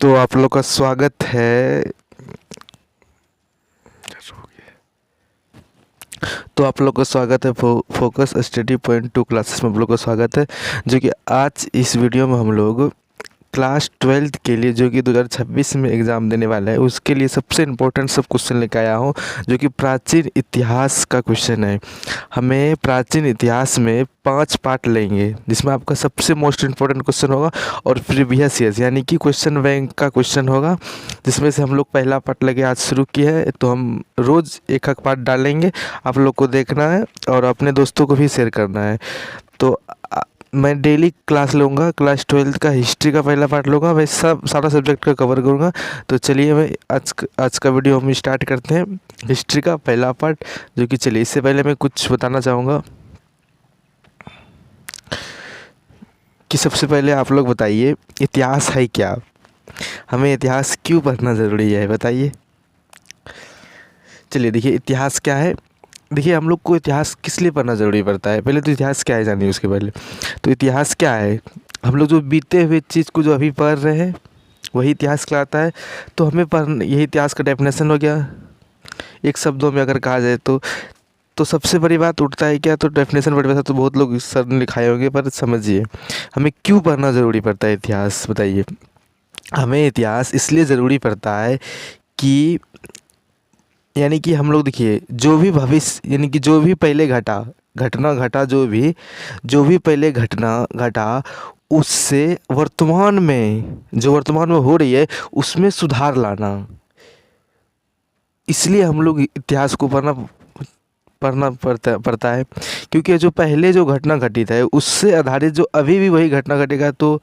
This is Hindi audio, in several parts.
तो आप लोग का स्वागत है। तो आप लोग का स्वागत है फोकस स्टडी पॉइंट 2 क्लासेस में आप लोग का स्वागत है, जो कि आज इस वीडियो में हम लोग क्लास 12th के लिए जो कि 2026 में एग्ज़ाम देने वाला है उसके लिए सबसे इम्पोर्टेंट सब क्वेश्चन लेकर आया हूँ, जो कि प्राचीन इतिहास का क्वेश्चन है। हमें प्राचीन इतिहास में 5 पार्ट लेंगे, जिसमें आपका सबसे मोस्ट इम्पोर्टेंट क्वेश्चन होगा और प्रीवियस ईयर्स यानी कि क्वेश्चन बैंक का क्वेश्चन होगा, जिसमें से हम लोग पहला पार्ट लेके आज शुरू किया है। तो हम रोज़ एक एक पार्ट डालेंगे, आप लोग को देखना है और अपने दोस्तों को भी शेयर करना है। तो मैं डेली क्लास लूँगा, क्लास 12th का हिस्ट्री का पहला पार्ट लूँगा, मैं सारा सब्जेक्ट का कवर करूँगा। तो चलिए मैं आज का वीडियो हम स्टार्ट करते हैं, हिस्ट्री का पहला पार्ट। जो कि चलिए इससे पहले मैं कुछ बताना चाहूँगा कि सबसे पहले आप लोग बताइए इतिहास है क्या, हमें इतिहास क्यों पढ़ना ज़रूरी है, बताइए। चलिए देखिए इतिहास क्या है। देखिए हम लोग को इतिहास किस लिए पढ़ना ज़रूरी पड़ता है, पहले तो इतिहास क्या है जानिए उसके पहले। तो इतिहास क्या है, हम लोग जो बीते हुए चीज़ को जो अभी पढ़ रहे हैं वही इतिहास कहलाता है। तो हमें यही इतिहास का डेफिनेशन हो गया एक शब्दों में अगर कहा जाए तो सबसे बड़ी बात उठता है क्या, तो डेफिनेशन बड़ी बात तो बहुत लोग सर ने लिखाए होंगे, पर समझिए हमें क्यों पढ़ना ज़रूरी पड़ता है इतिहास, बताइए। हमें इतिहास इसलिए ज़रूरी पड़ता है कि यानी कि हम लोग देखिए जो भी भविष्य यानी कि जो भी पहले घटना घटा जो भी पहले घटना घटा उससे वर्तमान में हो रही है उसमें सुधार लाना, इसलिए हम लोग इतिहास को पढ़ना पड़ता है। क्योंकि जो पहले जो घटना घटित है उससे आधारित जो अभी भी वही घटना घटेगा तो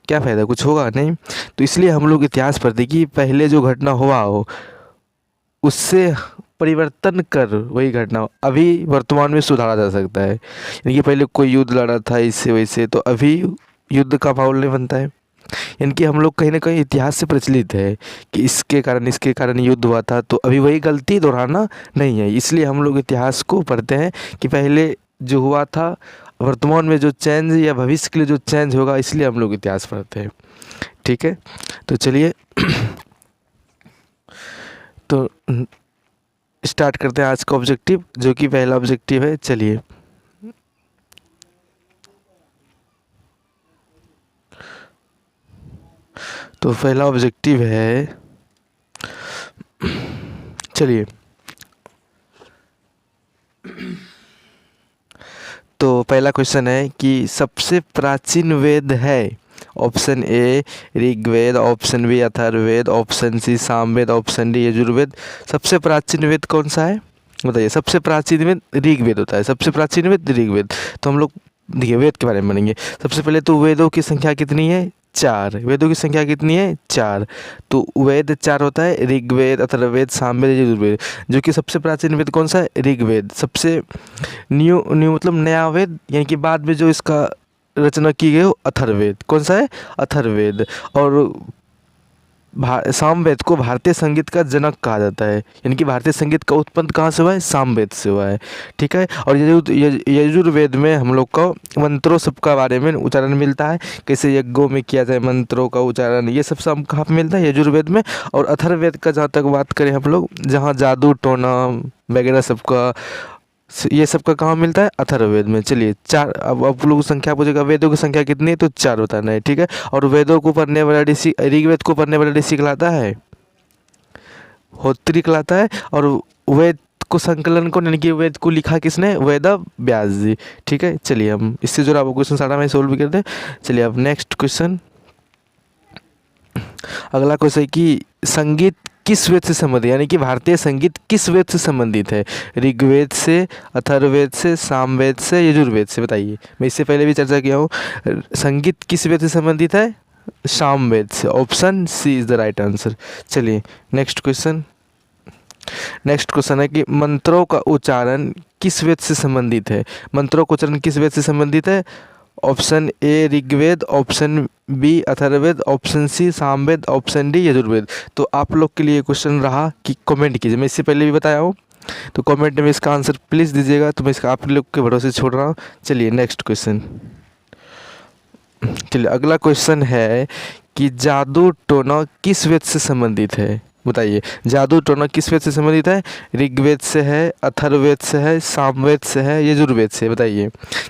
क्या फ़ायदा, कुछ होगा नहीं। तो इसलिए हम लोग इतिहास पढ़ते कि पहले जो घटना हुआ हो उससे परिवर्तन कर वही घटना अभी वर्तमान में सुधारा जा सकता है। यानी कि पहले कोई युद्ध लड़ा था इससे वैसे, तो अभी युद्ध का माहौल नहीं बनता है। यानी कि हम लोग कहीं ना कहीं इतिहास से प्रचलित है कि इसके कारण युद्ध हुआ था, तो अभी वही गलती दोहराना नहीं है। इसलिए हम लोग इतिहास को पढ़ते हैं कि पहले जो हुआ था वर्तमान में जो चेंज या भविष्य के लिए जो चेंज होगा, इसलिए हम लोग इतिहास पढ़ते हैं। ठीक है, तो चलिए तो स्टार्ट करते हैं आज का ऑब्जेक्टिव, जो कि पहला ऑब्जेक्टिव है। चलिए तो पहला ऑब्जेक्टिव है, चलिए तो पहला क्वेश्चन है कि सबसे प्राचीन वेद है। Option A Rigveda, option B Atharvaveda, option C Samaveda, option D Yajurveda. सबसे प्राचीन वेद कौन सा है, बताइए। सबसे प्राचीन वेद ऋग्वेद होता है, सबसे प्राचीन वेद ऋग्वेद। तो हम लोग देखिए वेद के बारे में पढ़ेंगे। सबसे पहले तो वेदों की संख्या कितनी है, 4। वेदों की संख्या कितनी है, 4। तो वेद 4 होता है, ऋग्वेद, अथर्ववेद, सामवेद, यजुर्वेद। जो कि सबसे प्राचीन वेद कौन सा है, ऋग्वेद। सबसे न्यू न्यू मतलब नया वेद यानी कि बाद में जो इसका रचना की गई हो अथर्ववेद। कौन सा है, अथर्ववेद। और सामवेद को भारतीय संगीत का जनक कहा जाता है, यानी कि भारतीय संगीत का उत्पन्न कहाँ से हुआ है, सामवेद से हुआ है। ठीक है, और यजुर्वेद में हम लोग को मंत्रों सबका बारे में उच्चारण मिलता है, कैसे यज्ञों में किया जाए मंत्रों का उच्चारण, ये सब कहाँ पे मिलता है, यजुर्वेद में। और अथर्ववेद का जहाँ तक बात करें हम लोग, जहाँ जादू टोना वगैरह सबका ये सब का कहाँ मिलता है, अथर्ववेद में। चलिए 4। अब आप लोग संख्या पूछेगा वेदों की संख्या कितनी है, तो 4 बताना है। ठीक है, और वेदों को पढ़ने वाला ऋषि, ऋग्वेद को पढ़ने वाला ऋषि कहलाता है होत्री कहलाता है। और वेद को संकलन को यानी कि वेद को लिखा किसने, वेद व्यास जी। ठीक है, चलिए हम इससे जुड़ा वो क्वेश्चन सारा मैं सोल्व भी करते हैं। चलिए अब नेक्स्ट क्वेश्चन, अगला क्वेश्चन है कि संगीत किस वेद से संबंधित, यानी कि भारतीय संगीत किस वेद से संबंधित है, ऋग्वेद से, अथर्ववेद से, सामवेद से, यजुर्वेद से, बताइए। मैं इससे पहले भी चर्चा किया हूँ, संगीत किस वेद से संबंधित है, सामवेद से। Option C is the right answer. चलिए नेक्स्ट क्वेश्चन है कि मंत्रों का उच्चारण किस वेद से संबंधित है, मंत्रों का उच्चारण किस वेद से संबंधित है। Option A Rigveda, option B Atharvaveda, option C Samaveda, option D Yajurveda. तो आप लोग के लिए क्वेश्चन रहा कि कमेंट कीजिए, मैं इससे पहले भी बताया हूँ, तो कमेंट में इसका आंसर प्लीज़ दीजिएगा। तो मैं इसका आप लोग के भरोसे छोड़ रहा हूँ। चलिए नेक्स्ट क्वेश्चन, चलिए अगला क्वेश्चन है कि जादू टोना किस वेद से संबंधित है? बताइए, जादू टोना किस वेद से संबंधित है? ऋग्वेद से है, अथर्ववेद से है, सामवेद से है, यजुर्वेद से? बताइए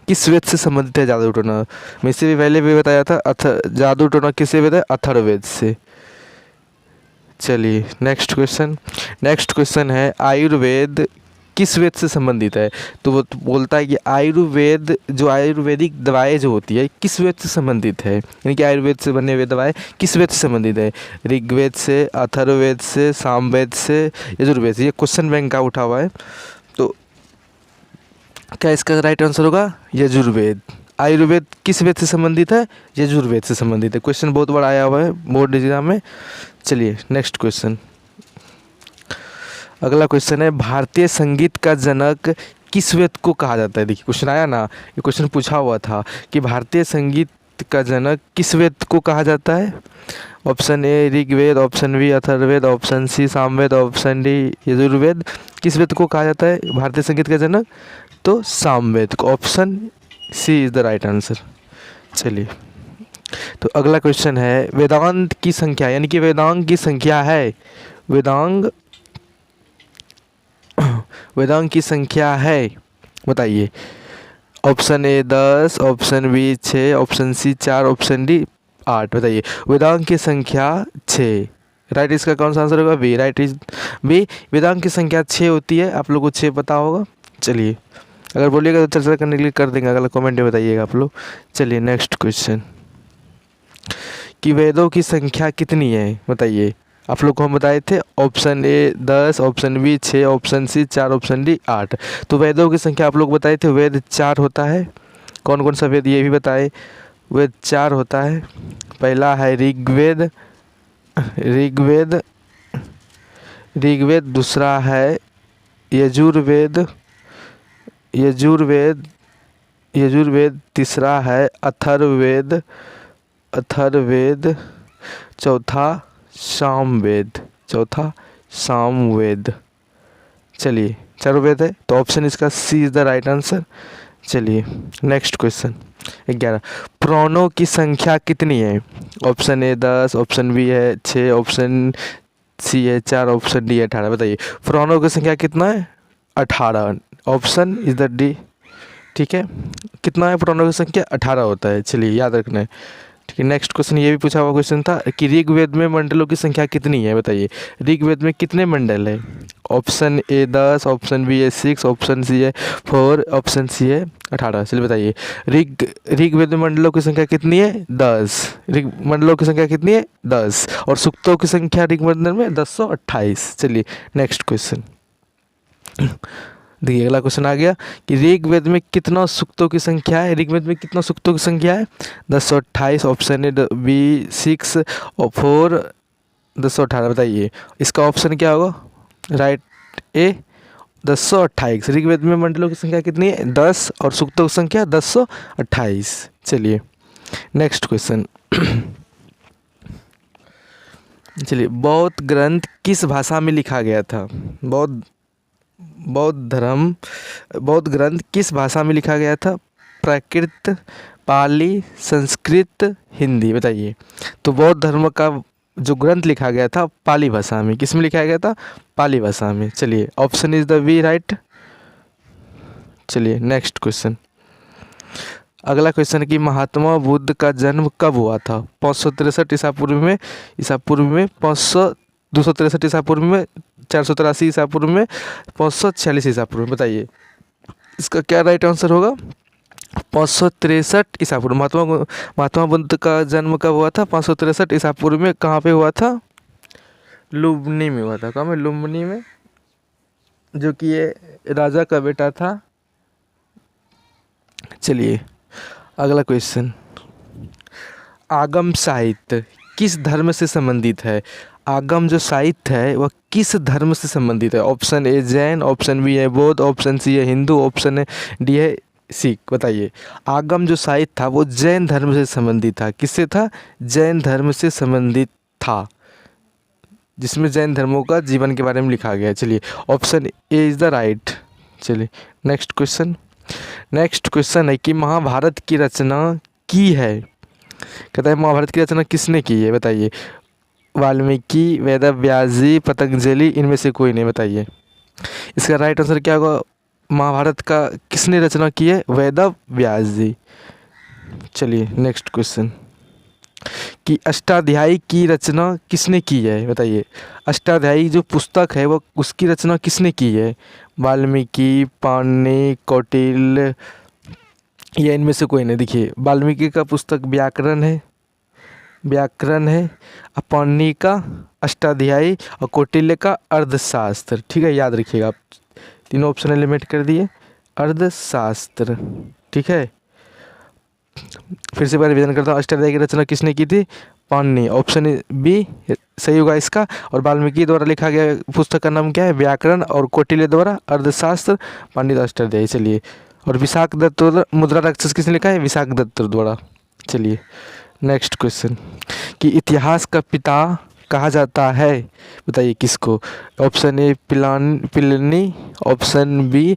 किस वेद से संबंधित है जादू टोना? मैं इससे भी पहले भी बताया था, जादू टोना किससे वेद है? अथर्ववेद से। चलिए नेक्स्ट क्वेश्चन है आयुर्वेद किस वेद से संबंधित है? तो वो बोलता है कि आयुर्वेद, जो आयुर्वेदिक दवाएं जो होती है किस वेद से संबंधित है, यानी कि आयुर्वेद से बने हुए दवाएं किस वेद से संबंधित है? ऋग्वेद से, अथर्ववेद से, सामवेद से, यजुर्वेद से। ये क्वेश्चन बैंक का उठा हुआ है, तो क्या इसका राइट आंसर होगा? यजुर्वेद। आयुर्वेद किस वेद से संबंधित है? यजुर्वेद से संबंधित है। क्वेश्चन बहुत बड़ा आया हुआ है बोर्ड एग्जाम में। चलिए नेक्स्ट क्वेश्चन, अगला क्वेश्चन है भारतीय संगीत का जनक किस वेद को कहा जाता है? देखिए क्वेश्चन आया ना, ये क्वेश्चन पूछा हुआ था कि भारतीय संगीत का जनक किस वेद को कहा जाता है? Option A Rigveda, option B Atharvaveda, option C Samaveda, option D Yajurveda. किस वेद को कहा जाता है भारतीय संगीत का जनक? तो सामवेद को। Option C is the right answer. चलिए, तो अगला क्वेश्चन है वेदांत की संख्या, यानी कि वेदांग की संख्या है, वेदांग की संख्या है, बताइए। Option A 10, option B 6, option C 4, option D 8। बताइए वेदांग की संख्या 6। राइट इसका कौन सा आंसर होगा? B. Right is B, Vedang की संख्या 6 होती है। आप लोगों को 6 पता होगा। चलिए, अगर बोलिएगा तो चर्चा करने के लिए कर देंगे, अगला कमेंट में बताइएगा आप लोग। चलिए नेक्स्ट क्वेश्चन, कि वेदों की संख्या कितनी है? बताइए। आप लोग को हम बताए थे option A 10, option B 6, option C 4, option D 8। तो वेदों की संख्या आप लोग बताए थे वेद 4 होता है। कौन कौन सा वेद ये भी बताए? वेद 4 होता है। पहला है ऋग्वेद, दूसरा है यजुर्वेद, तीसरा है अथर्ववेद, चौथा सामवेद। चलिए 4 वेद है, तो ऑप्शन इसका सी इज द राइट आंसर। चलिए नेक्स्ट क्वेश्चन 11, प्राणों की संख्या कितनी है? ऑप्शन ए 10, ऑप्शन बी है 6, ऑप्शन सी है 4, ऑप्शन डी है 18। बताइए प्राणों की संख्या कितना है? 18। Option is the D. ठीक है, कितना है प्राणों की संख्या? 18 होता है। चलिए याद रखना है। ठीक है, नेक्स्ट क्वेश्चन ये भी पूछा हुआ क्वेश्चन था कि ऋग्वेद में मंडलों की संख्या कितनी है? बताइए ऋग्वेद में कितने मंडल है? ऑप्शन ए 10, ऑप्शन बी है 6, ऑप्शन सी है 4, ऑप्शन सी है 18। चलिए बताइए ऋग्वेद में मंडलों की संख्या कितनी है? 10। मंडलों की संख्या कितनी है? 10। और सूक्तों की संख्या ऋग्वेद में 1028। चलिए नेक्स्ट क्वेश्चन, देखिए अगला क्वेश्चन आ गया कि ऋग्वेद में कितना सूक्तों की संख्या है? ऋग्वेद में कितना सूक्तों की संख्या है? 1028। ऑप्शन ए बी 6 और 4 1018। बताइए इसका ऑप्शन क्या होगा? राइट ए 1028। ऋग्वेद में मंडलों की संख्या कितनी है? 10 और सूक्तों की संख्या 1028। चलिए नेक्स्ट क्वेश्चन, चलिए बौद्ध ग्रंथ किस भाषा में लिखा गया था? बौद्ध ग्रंथ किस भाषा में लिखा गया था? प्राकृत, पाली, संस्कृत, हिंदी। बताइए तो बौद्ध धर्म का जो ग्रंथ लिखा गया था पाली भाषा में। किस में लिखा गया था? पाली भाषा में। चलिए option is the B right. चलिए नेक्स्ट क्वेश्चन, अगला क्वेश्चन कि महात्मा बुद्ध का जन्म कब हुआ था? 563 ईसा पूर्व में, 263 ईसा पूर्व में, 483 ईसा पूर्व में, 546 ईसा पूर्व में। बताइए इसका क्या राइट आंसर होगा? 563 ईसा पूर्व। महात्मा बुद्ध का जन्म कब हुआ था? 563 ईसा पूर्व में। कहाँ पे हुआ था? लुम्बिनी में हुआ था। कहाँ में? लुम्बिनी में, जो कि ये राजा का बेटा था। चलिए अगला क्वेश्चन, आगम साहित्य किस धर्म से संबंधित है? आगम जो साहित्य है वह किस धर्म से संबंधित है? Option A Jain, option B है बौद्ध, ऑप्शन सी है हिंदू, ऑप्शन डी है सिख। बताइए आगम जो साहित्य था वो जैन धर्म से संबंधित था। किससे था? जैन धर्म से संबंधित था, जिसमें जैन धर्मों का जीवन के बारे में लिखा गया है। चलिए option A is the right. चलिए नेक्स्ट क्वेश्चन है कि महाभारत की रचना की है कहता है महाभारत की रचना किसने की है, बताइए। वाल्मीकि, वेदव्यास जी, पतंजलि, इनमें से कोई नहीं, बताइए। इसका राइट आंसर क्या होगा? महाभारत का किसने रचना की है? वेदव्यास जी। चलिए नेक्स्ट क्वेश्चन, कि अष्टाध्यायी की रचना किसने की है, बताइए। अष्टाध्यायी जो पुस्तक है वो उसकी रचना किसने की है? वाल्मीकि, पाणिनि, कौटिल्य, या इनमें से कोई नहीं। देखिए वाल्मीकि का पुस्तक व्याकरण है, पाणिनि का अष्टाध्यायी और कौटिल्य का अर्थशास्त्र। ठीक है, याद रखिएगा आप, तीनों ऑप्शन एलिमिनेट कर दिए। अर्थशास्त्र, ठीक है। फिर से बार रिवीजन करता हूँ, अष्टाध्यायी की रचना किसने की थी? पाणिनि, ऑप्शन बी सही होगा इसका। और वाल्मीकि द्वारा लिखा गया पुस्तक का नाम क्या है? व्याकरण, और कौटिल्य द्वारा अर्थशास्त्र, पाणिनि अष्टाध्यायी। चलिए, और विशाख दत्त द्वारा मुद्रा राक्षस किसने लिखा है? विशाख दत्त द्वारा। चलिए नेक्स्ट क्वेश्चन, कि इतिहास का पिता कहा जाता है, बताइए किसको? Option A Pliny, option B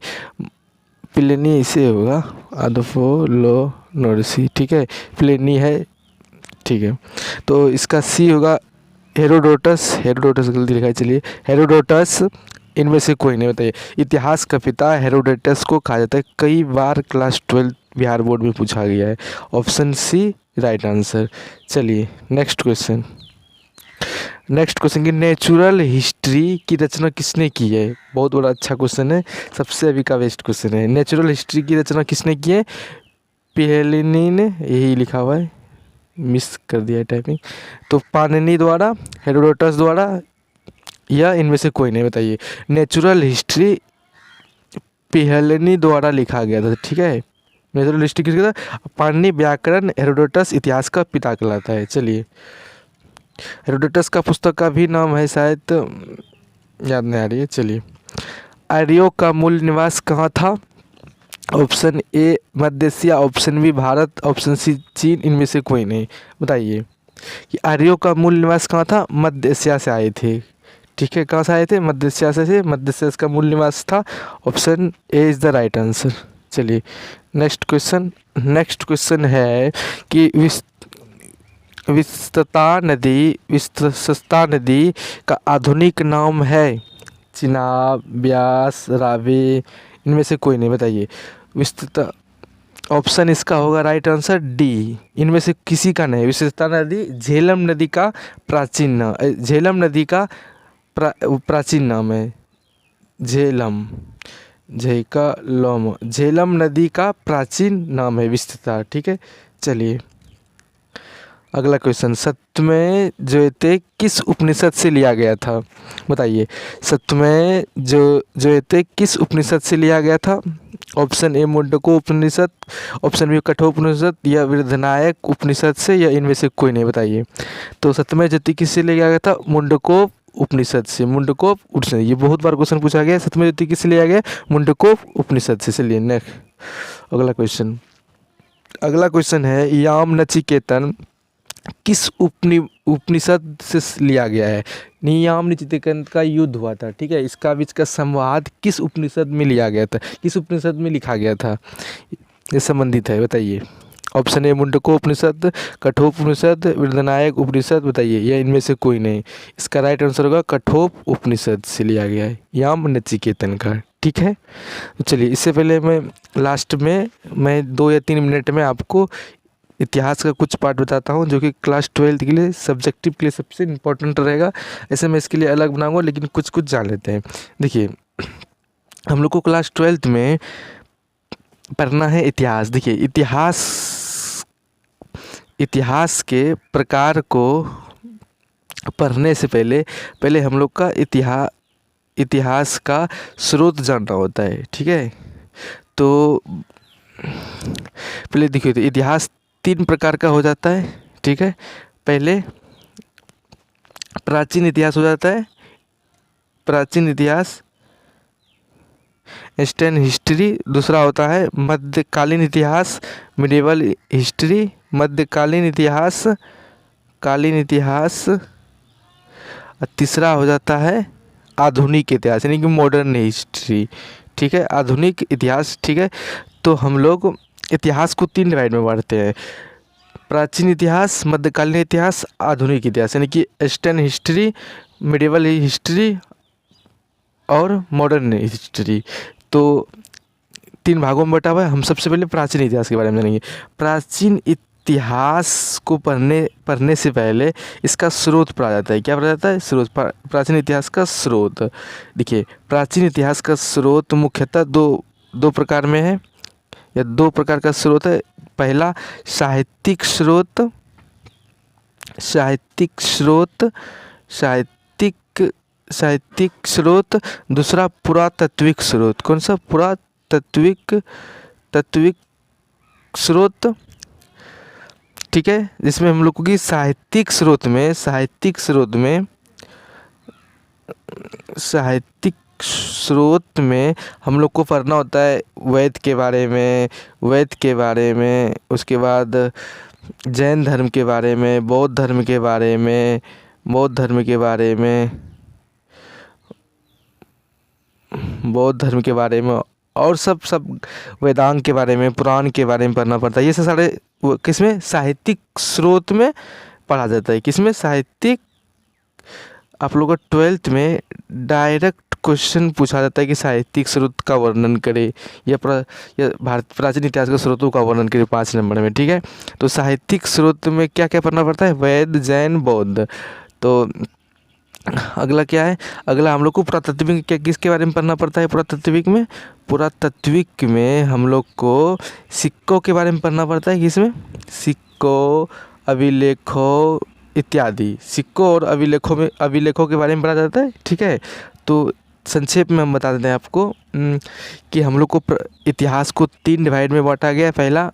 Pliny, इसे होगा अदफोलोनोरसी, ठीक है, प्लिनी है, ठीक है। तो इसका सी होगा हेरोडोटस, गलती लिखा है। चलिए हेरोडोटस, इनमें से कोई नहीं, बताइए। इतिहास का पिता हेरोडोटस को कहा जाता है, कई बार क्लास 12 बिहार बोर्ड में पूछा गया है। Option C right answer. चलिए नेक्स्ट क्वेश्चन, की नेचुरल हिस्ट्री की रचना किसने की है? बहुत बड़ा अच्छा क्वेश्चन है, सबसे अभी का बेस्ट क्वेश्चन है। नेचुरल हिस्ट्री की रचना किसने की है? प्लिनी ने, यही लिखा हुआ है, मिस कर दिया है टाइपिंग। तो पाणिनि द्वारा, हेरोडोटस द्वारा, या इनमें से कोई नहीं, बताइए। नेचुरल हिस्ट्री प्लिनी द्वारा लिखा गया था, ठीक है। नेचुरल हिस्ट्री किसका था? पाणिनि व्याकरण, हेरोडोटस इतिहास का पिता कहलाता है। चलिए हेरोडोटस का पुस्तक का भी नाम है शायद, याद नहीं आ रही है। चलिए, आर्यों का मूल निवास कहाँ था? ऑप्शन ए मध्य Asia, option B Bharat, option C चीन, इनमें से कोई नहीं, बताइए। कि आर्यों का मूल निवास कहाँ था? मध्य एशिया से आए थे, ठीक है। कहाँ से आए थे? मध्य एशिया से। मध्य एशिया का मूल निवास था, option A is the right answer. चलिए नेक्स्ट क्वेश्चन है कि विस्तृता नदी का आधुनिक नाम है? चिनाब, ब्यास, रावी, इनमें से कोई नहीं, बताइए। विस्तृता, ऑप्शन इसका होगा राइट आंसर डी, इनमें से किसी का नहीं। विस्तृता नदी झेलम नदी का प्राचीन नाम, झेलम नदी का प्राचीन नाम है। झेलम नदी का प्राचीन नाम है विस्तृता, ठीक है। चलिए अगला क्वेश्चन, सत्यमेव जयते किस उपनिषद से लिया गया था? बताइए, सत्यमेव जयते किस उपनिषद से लिया गया था? Option A Mundaka Upanishad, option B Kathopanishad, या बृहदारण्यक उपनिषद से, या इनमें से कोई नहीं, बताइए। तो सत्यमेव जयते किससे लिया गया था? मुंडकोप उपनिषद से। मुंडकोप उपनिषद, ये बहुत बार क्वेश्चन पूछा गया। सत्यमेव जयते किससे लिया गया? मुंडकोप उपनिषद से। चलिए नेक्स्ट अगला क्वेश्चन है, याम नचिकेतन किस उपनिषद से लिया गया है? नियाम नचिकेतन का युद्ध हुआ था, ठीक है। इसका बीच का संवाद किस उपनिषद में लिया गया था? किस उपनिषद में लिखा गया था? ये संबंधित है, बताइए। ऑप्शन ए मुंडको उपनिषद, कठोपनिषद, बृहदारण्यक उपनिषद, बताइए। या इनमें से कोई नहीं। इसका राइट आंसर होगा कठोप उपनिषद से लिया गया है, याम नचिकेतन का, ठीक है। तो चलिए, इससे पहले मैं लास्ट में 2 या 3 मिनट में आपको इतिहास का कुछ पार्ट बताता हूँ, जो कि क्लास 12 के लिए सब्जेक्टिव के लिए सबसे इम्पोर्टेंट रहेगा। ऐसे मैं इसके लिए अलग बनाऊँगा, लेकिन कुछ जान लेते हैं। देखिए, हम लोग को क्लास 12 में पढ़ना है इतिहास। देखिए इतिहास के प्रकार को पढ़ने से पहले हम लोग का इतिहास का स्रोत जानना होता है, ठीक है। तो पहले देखिए, तो इतिहास 3 प्रकार का हो जाता है, ठीक है। पहले प्राचीन इतिहास हो जाता है, प्राचीन इतिहास एंशिएंट हिस्ट्री। दूसरा होता है मध्यकालीन इतिहास, मिडिवल हिस्ट्री, मध्यकालीन इतिहास, कालीन इतिहास। और तीसरा हो जाता है आधुनिक इतिहास, यानी कि मॉडर्न हिस्ट्री, ठीक है, आधुनिक इतिहास, ठीक है। तो हम लोग इतिहास को 3 डिवाइड में बांटते हैं। प्राचीन इतिहास, मध्यकालीन इतिहास, आधुनिक इतिहास, यानी कि ईस्टर्न हिस्ट्री, मिडिवल हिस्ट्री और मॉडर्न हिस्ट्री। तो 3 भागों में बटा हुआ है। हम सबसे पहले प्राचीन इतिहास के बारे में जानेंगे। प्राचीन इतिहास को पढ़ने से पहले इसका स्रोत पढ़ा जाता है। क्या पढ़ा जाता है? स्रोत। प्राचीन इतिहास का स्रोत। देखिए, प्राचीन इतिहास का स्रोत मुख्यतः दो प्रकार में है, या 2 प्रकार का स्रोत है। पहला साहित्यिक स्रोत, साहित्यिक स्रोत। दूसरा पुरातात्विक स्रोत। कौन सा? पुरातात्विक स्रोत। ठीक है, जिसमें हम लोग की साहित्यिक स्रोत में हम लोग को पढ़ना होता है वेद के बारे में, उसके बाद जैन धर्म के बारे में, बौद्ध धर्म के बारे में और सब वेदांग के बारे में, पुराण के बारे में पढ़ना पड़ता है। ये सब सारे किसमें? साहित्यिक स्रोत में पढ़ा जाता है। किसमें? साहित्यिक। आप लोगों को 12th में डायरेक्ट क्वेश्चन पूछा जाता है कि साहित्यिक स्रोत का वर्णन करे, या प्राचीन इतिहास के स्रोतों का वर्णन करे 5 नंबर में। ठीक है, तो साहित्यिक स्रोत में क्या क्या पढ़ना पड़ता है? वैद, जैन, बौद्ध। तो अगला क्या है? अगला हम लोग को पुरातात्विक किसके बारे में पढ़ना पड़ता है? पुरातात्विक में हम लोग को सिक्कों के बारे में पढ़ना पड़ता है। किसमें? सिक्कों, अभिलेखों इत्यादि। सिक्कों और अभिलेखों के बारे में पढ़ा जाता है। ठीक है, तो संक्षेप में हम बता देते हैं आपको कि हम लोग को इतिहास को 3 डिवाइड में बांटा गया है। पहला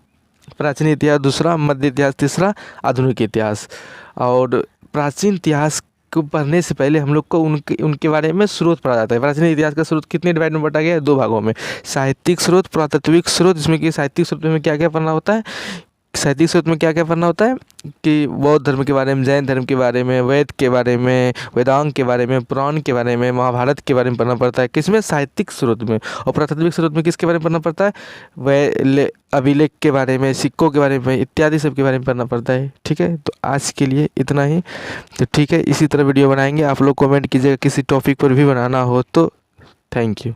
प्राचीन इतिहास, दूसरा मध्य इतिहास, तीसरा आधुनिक इतिहास। और प्राचीन इतिहास को पढ़ने से पहले हम लोग को उनके बारे में स्रोत पढ़ा जाता है। प्राचीन इतिहास का स्रोत कितने डिवाइड में बांटा गया है? 2 भागों में। साहित्यिक स्रोत, पुरातात्विक स्रोत। जिसमें कि साहित्यिक स्रोत में क्या क्या पढ़ना होता है? साहित्यिक स्रोत में क्या क्या पढ़ना होता है कि बौद्ध धर्म के बारे में, जैन धर्म के बारे में, वेद के बारे में, वेदांग के बारे में, पुराण के बारे में, महाभारत के बारे में पढ़ना पड़ता है। किसमें? साहित्यिक स्रोत में। और पुरातात्विक स्रोत में किसके बारे में पढ़ना पड़ता है? अभिलेख के बारे में, सिक्कों के बारे में इत्यादि सब के बारे में पढ़ना पड़ता है। ठीक है, तो आज के लिए इतना ही। तो ठीक है, इसी तरह वीडियो बनाएंगे। आप लोग कमेंट कीजिएगा किसी टॉपिक पर भी बनाना हो तो। Thank you.